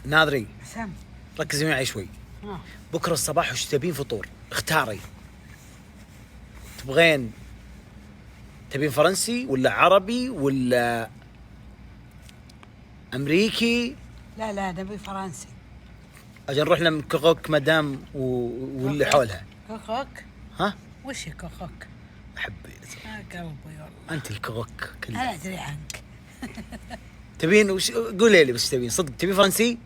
ناظري سم. ركزي معي شوي. بكره الصباح وش تبين فطور؟ اختاري. تبين فرنسي ولا عربي ولا امريكي؟ لا نبي فرنسي. اجل نروح لنا كوكوك مدام واللي حولها. كوكوك؟ ها؟ وش كوكوك؟ احب قلبي والله. انت الكوكوك كله. انا ادري عنك. تبين وش؟ قولي لي بس تبين صدق تبين فرنسي؟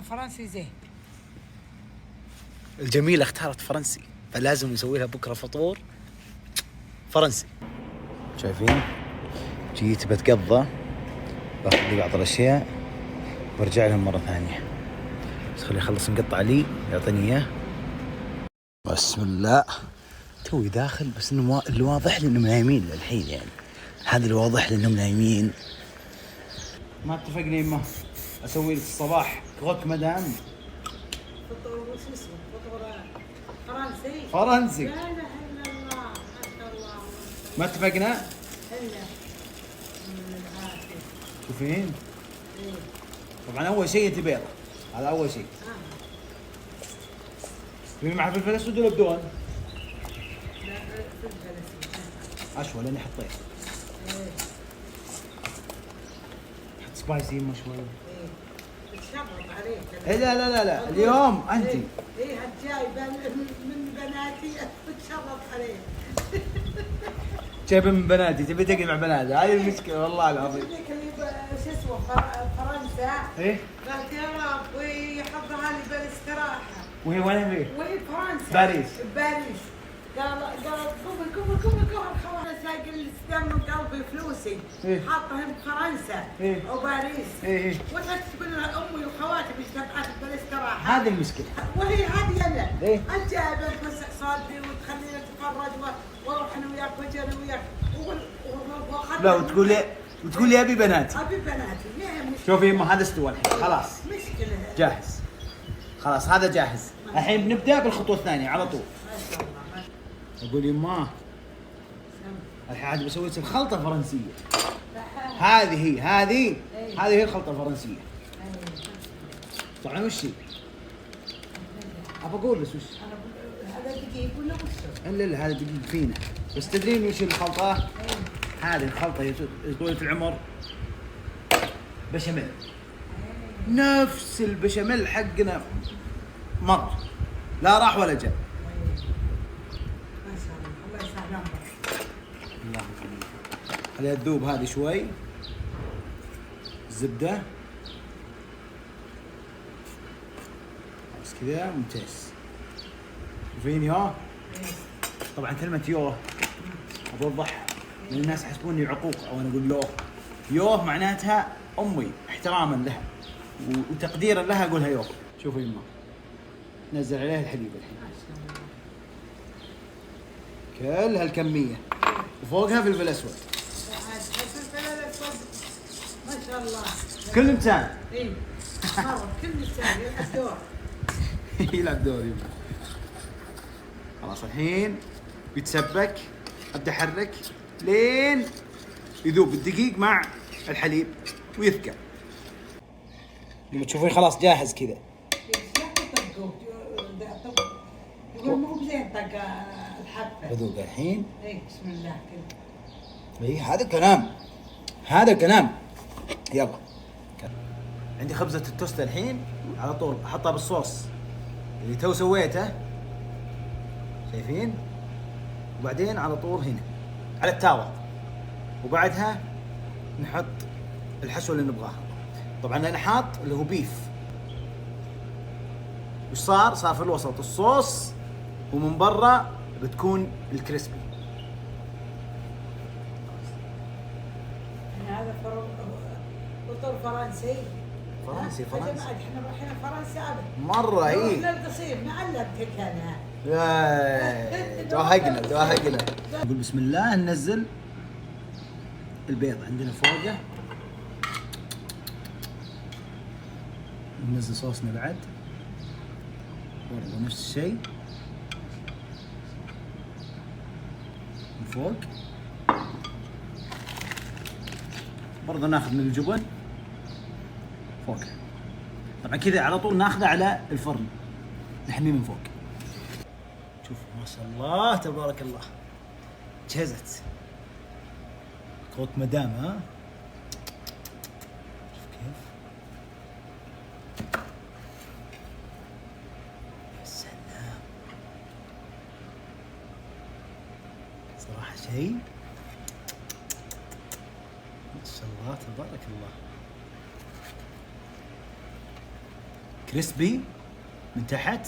فرنسي زين. الجميلة اختارت فرنسي فلازم نسوي لها بكرة فطور فرنسي. شايفين؟ جيت بتقضى باخذ لي بعض الأشياء برجع لهم مرة ثانية، بس خلي يخلص مقطع لي يعطيني إياه. بسم الله. توي داخل بس إنه اللي واضح لي إنهم نايمين للحين، يعني هذا اللي واضح لي إنهم نايمين. ما اتفقنا يمه أسوي لك الصباح كوك مدام فطور وش اسمه؟ فطور فرنسي. فرنسي. لا اله الا الله ما شاء الله. ما اتفقنا؟ الا من العافيه. شوفين؟ طبعا اول شيء بيضة، هذا اول شيء. تبين مع فلفل اسود ولا بدون؟ لا فلفل اسود. اشوى لاني حطيت. حط سبايسي يمه شوي. بتشرط عليك. لا اليوم انت. هالجايبه من بناتي بتشرط عليك. جايبه من بناتي تبي تقعد مع بناتي، هذه المشكله والله العظيم. ذيك اللي شو اسمه فرنسا. ايه؟ قالت يا رب ويحضرها لي بالاستراحه. وهي وين؟ وهي فرنسا. باريس. قالت قومي الخوات سايق السدم من قلبي فلوسي. حاطهم بفرنسا وباريس. وانت تقول لها امي وخواتي مجتمعات بالاستراحه. هذه المشكله. وهي هذه انا. إيه؟ انت جايبه توسع صدري وتخليني اتفرج واروح انا وياك واجي انا وياك. لا وتقول لي ابي بناتي. ابي بناتي. شوفي يمه هذا استوى الحين خلاص. مشكله. جاهز. خلاص هذا جاهز. الحين بنبدا بالخطوه الثانيه على طول. ما شاء الله. اقول يماه الحين عاد بسوي لك الخلطه الفرنسيه. هذه هي الخلطه الفرنسيه. طبعا وش هي؟ ابى اقول بس وش؟ هذا دقيق ولا وش؟ لا هذا دقيق فينا، بس تدرين وش الخلطه؟ هذه الخلطه يا طويله العمر بشاميل. نفس البشاميل حقنا مر، لا راح ولا جاء. ما شاء الله. الله يسهل امرك. الله يخليك. خليها تذوب هذه شوي. الزبده بس كذا ممتاز. شوفين يوه. طبعا كلمه يوه اوضح لان الناس يحسبوني عقوق او انا اقول لوه. يوه معناتها امي احتراما لها وتقديرا لها اقولها يوه. شوفوا يما نزل عليها الحليب الحين كل هالكميه وفوقها فلفل اسود. ما شاء الله. كل انسان. اي مره كل انسان يلعب دور. يلعب دور يما. خلاص الحين بيتسبك. ابدا احرك لين يذوب الدقيق مع الحليب ويثقل. لما تشوفين خلاص جاهز كذا. يقول مو بزين طق الحبه. بذوق الحين. اي بسم الله كذا. اي هذا الكلام. يلا عندي خبزة التوست الحين على طول احطها بالصوص اللي تو سويته. شايفين؟ وبعدين على طول هنا على التاوة، وبعدها نحط الحشوة اللي نبغاها. طبعا انا حاط اللي هو بيف. وش صار في الوسط الصوص ومن برا بتكون الكريسبي. هذا فطور فرنسي. فرنسي احنا رايحين فرنسا مرة ايه. لا القصير معلمتك انا. توهقنا. نقول بسم الله ننزل البيض عندنا فوقه. ننزل صوصنا بعد برضه نفس الشيء من فوق. برضه ناخذ من الجبن فوقها. طبعا كذا على طول ناخذه على الفرن نحميه من فوق. شوف ما شاء الله تبارك الله جهزت كروك مدام. ها شوف كيف يا سلام صراحة شيء ما شاء الله تبارك الله كريسبي من تحت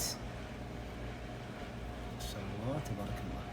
ما شاء الله تبارك الله.